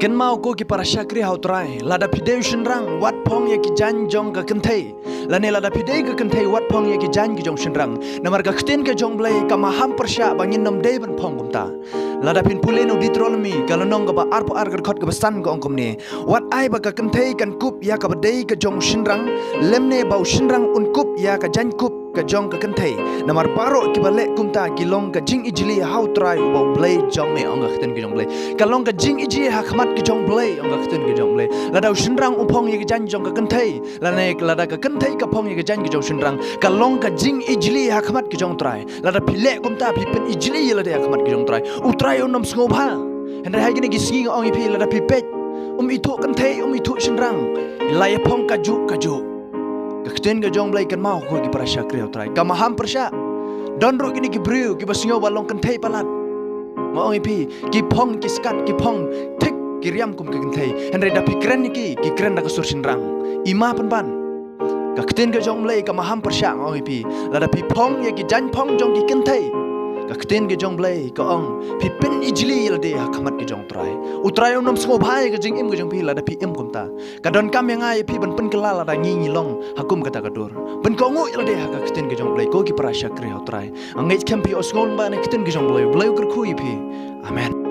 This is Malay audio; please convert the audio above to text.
Ken mau ko ki para syakri hau trai lada pideu shinrang wat pong ye ki jan jong ka kenthei lane lada pidei ka kenthei wat pong ye ki jan ki jong shinrang namar ka khtin ka jong blai ka maham persya bangin nom dei ban pong gumta lada pin puleno ditrolmi kalanong ka ba arpo ar ka khot ka san ka ongkom ne wat ai ba ka kenthei kan kup ya ka dei ka jong shinrang lemne bau shinrang un kup ya ka jan kup ka jong ka kenthei namar paro ki bale kumta ki long ka jing ijli hau trai bau blai jong me ong ka khtin ki jong blai ka long ka jing iji ha khmat ki jong blai ong ka khtin ki jong blai lada shinrang umpong ye ki jan jong ka kenthei lane lada ka kenthei ka pong ye ki jan ki jong shinrang ka long ka jing ijli ha khmat ki jong trai lada phile kumta phi pen ijli ye lada khmat ki jong trai utrai onom sngo bha hen hai gini ki singi ong i phi lada phi pet itu kenthei itu shinrang lai pong ka ju Kakten ga jong blai kan mau ko ki para syakri utrai ka maham persya don ro gini ki briu ki basnyo balong kenthei palat mau ipi ki phong ki skat ki phong thik ki riam kum ki kenthei henre da pikren ki kren da ka sur shinrang ima pan kakten ga jong blai ka maham persya mau ipi la da pi phong ye ki jan phong jong ki kenthei kakten ga jong blai ka ong pi pen ijli la de ha khamat ki jong trai utrai onom sko bhai ga jing im ga jong pi la da pi im kum ta ka don kam yang ai pi ban pen kala la da ngi long hakum kata ka dur ban ko ngu la de ha kakten ga jong blai ko ki para syakri utrai angai kem pi osngol ba ne kakten ga jong blai kur khu pi amen.